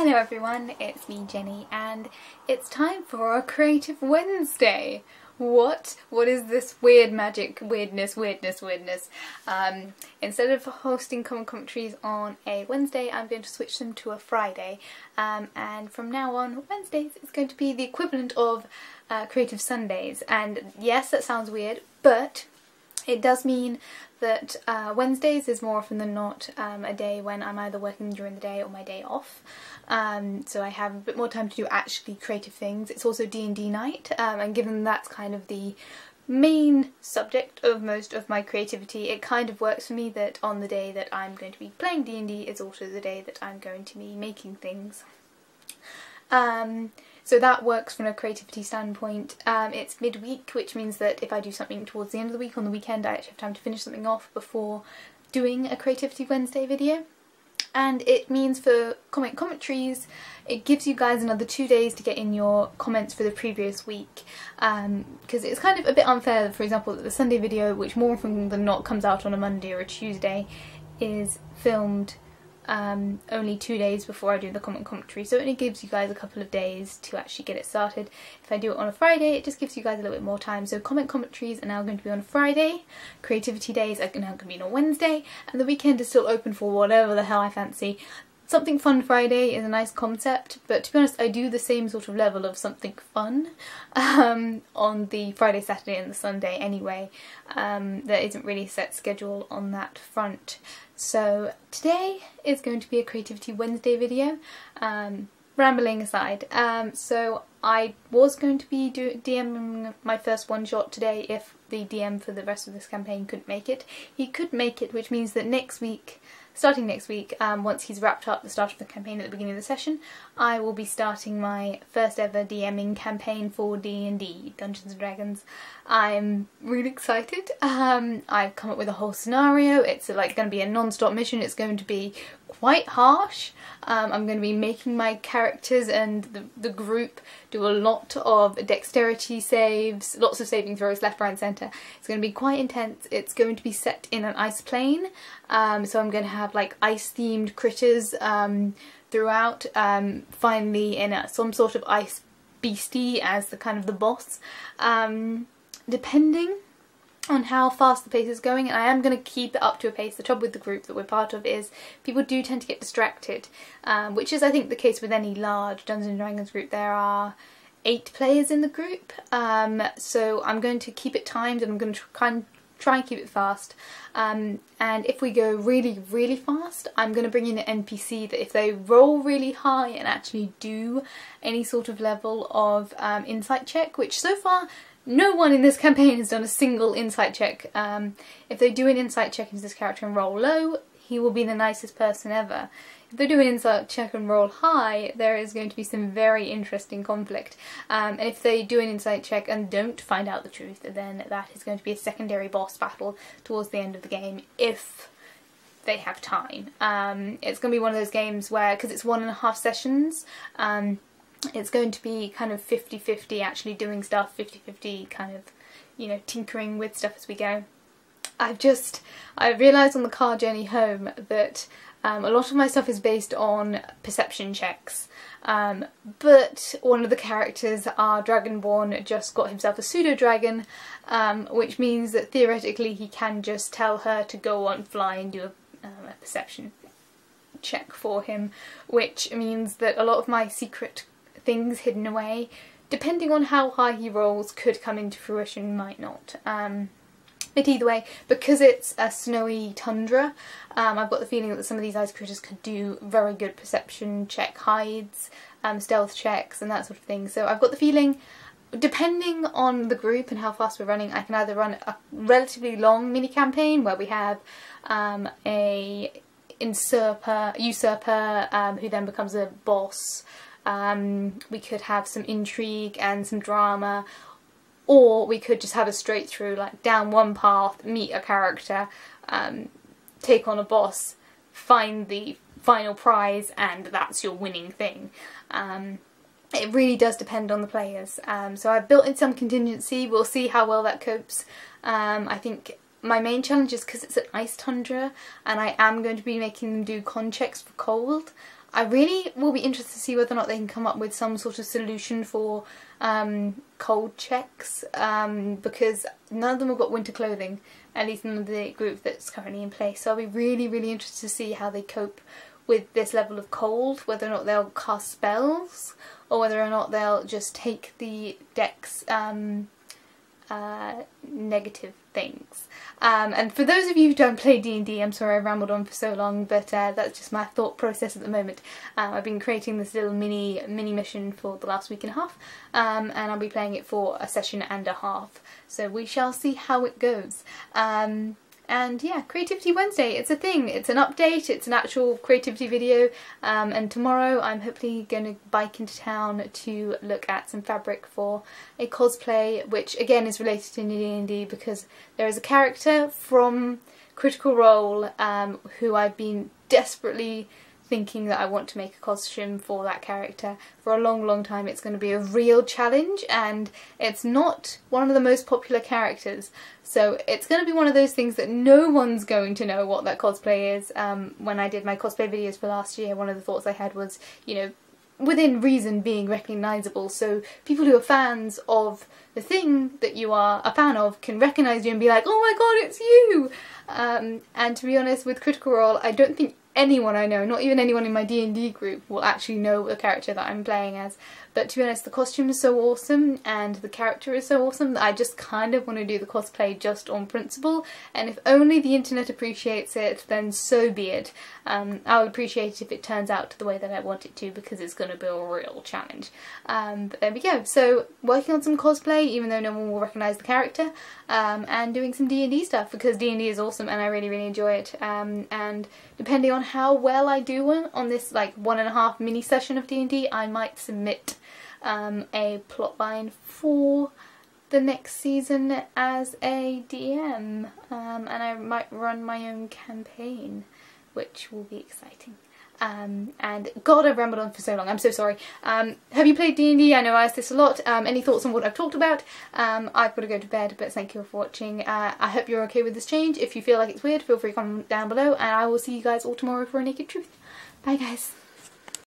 Hello everyone, it's me Jenny and it's time for our Creative Wednesday. What is this weird magic, weirdness? Instead of hosting comic commentaries on a Wednesday, I'm going to switch them to a Friday. And from now on, Wednesdays is going to be the equivalent of Creative Sundays. And yes, that sounds weird, but it does mean that Wednesdays is more often than not a day when I'm either working during the day or my day off. So I have a bit more time to do actually creative things. It's also D&D night, and given that's kind of the main subject of most of my creativity, it kind of works for me that on the day that I'm going to be playing D&D is also the day that I'm going to be making things. So that works from a creativity standpoint. It's midweek, which means that if I do something towards the end of the week on the weekend, I actually have time to finish something off before doing a Creativity Wednesday video. And it means for comic commentaries, it gives you guys another 2 days to get in your comments for the previous week. Because it's kind of a bit unfair, for example, that the Sunday video, which more often than not comes out on a Monday or a Tuesday, is filmed only 2 days before I do the comic commentary, so it only gives you guys a couple of days to actually get it started. If I do it on a Friday, it just gives you guys a little bit more time. So comic commentaries are now going to be on a Friday, creativity days are now going to be on a Wednesday, and the weekend is still open for whatever the hell I fancy. Something Fun Friday is a nice concept, but to be honest, I do the same sort of level of something fun on the Friday, Saturday and the Sunday anyway. There isn't really a set schedule on that front. So today is going to be a Creativity Wednesday video, rambling aside. So I was going to be DMing my first one-shot today if the DM for the rest of this campaign couldn't make it. He could make it, which means that next week, starting next week, once he's wrapped up the start of the campaign at the beginning of the session, I will be starting my first ever DMing campaign for D&D, Dungeons & Dragons. I'm really excited. I've come up with a whole scenario. It's like going to be a non-stop mission. It's going to be quite harsh. I'm going to be making my characters and the group do a lot of dexterity saves, lots of saving throws left, right and centre. It's going to be quite intense. It's going to be set in an ice plane, so I'm going to have like ice themed critters throughout, finally in some sort of ice beastie as the kind of the boss, depending on how fast the pace is going, and I am going to keep it up to a pace. The trouble with the group that we're part of is people do tend to get distracted, which is I think the case with any large Dungeons & Dragons group. There are 8 players in the group, so I'm going to keep it timed and I'm going to try and keep it fast. And if we go really fast, I'm going to bring in an NPC that if they roll really high and actually do any sort of level of insight check, which so far no one in this campaign has done a single insight check. If they do an insight check into this character and roll low, he will be the nicest person ever. If they do an insight check and roll high, there is going to be some very interesting conflict. And if they do an insight check and don't find out the truth, then that is going to be a secondary boss battle towards the end of the game, if they have time. It's going to be one of those games where, because it's 1.5 sessions, it's going to be kind of 50-50 actually doing stuff, 50-50 kind of, you know, tinkering with stuff as we go. I realised on the car journey home that a lot of my stuff is based on perception checks, but one of the characters, our Dragonborn, just got himself a pseudo-dragon, which means that theoretically he can just tell her to go on fly and do a perception check for him, which means that a lot of my secret things hidden away, depending on how high he rolls, could come into fruition, might not. But either way, because it's a snowy tundra, I've got the feeling that some of these ice creatures could do very good perception check hides, stealth checks and that sort of thing. So I've got the feeling, depending on the group and how fast we're running, I can either run a relatively long mini campaign where we have a usurper who then becomes a boss. We could have some intrigue and some drama, or we could just have a straight through, like down one path, meet a character, take on a boss, find the final prize, and that's your winning thing. It really does depend on the players. So I've built in some contingency. We'll see how well that copes. I think my main challenge is because it's an ice tundra and I am going to be making them do con checks for cold. I really will be interested to see whether or not they can come up with some sort of solution for cold checks, because none of them have got winter clothing, at least none of the group that's currently in place. So I'll be really, really interested to see how they cope with this level of cold, whether or not they'll cast spells or whether or not they'll just take the deck's negative things. And for those of you who don't play D&D, I'm sorry I rambled on for so long, but that's just my thought process at the moment. I've been creating this little mini mission for the last week and a half, and I'll be playing it for a session and a half, so we shall see how it goes. And yeah, Creativity Wednesday, it's a thing, it's an update, it's an actual creativity video, and tomorrow I'm hopefully going to bike into town to look at some fabric for a cosplay, which again is related to D&D because there is a character from Critical Role who I've been desperately thinking that I want to make a costume for that character for a long time. It's going to be a real challenge, and it's not one of the most popular characters, so it's going to be one of those things that no one's going to know what that cosplay is. When I did my cosplay videos for last year, one of the thoughts I had was, you know, within reason being recognisable, so people who are fans of the thing that you are a fan of can recognise you and be like, oh my god, it's you! And to be honest, with Critical Role, I don't think anyone I know, not even anyone in my D&D group, will actually know the character that I'm playing as. But to be honest, the costume is so awesome and the character is so awesome that I just kind of want to do the cosplay just on principle, and if only the internet appreciates it, then so be it. I'll appreciate it if it turns out the way that I want it to, because it's going to be a real challenge. But there we go. So working on some cosplay, even though no one will recognise the character, and doing some D&D stuff, because D&D is awesome and I really enjoy it. And depending on how well I do on this like 1.5 mini session of D&D, I might submit a plotline for the next season as a DM, and I might run my own campaign, which will be exciting. And god, I've rambled on for so long, I'm so sorry. Have you played D&D? I know I ask this a lot. Any thoughts on what I've talked about? I've got to go to bed, but thank you all for watching. I hope you're okay with this change. If you feel like it's weird, feel free to comment down below, and I will see you guys all tomorrow for A Naked Truth. Bye guys.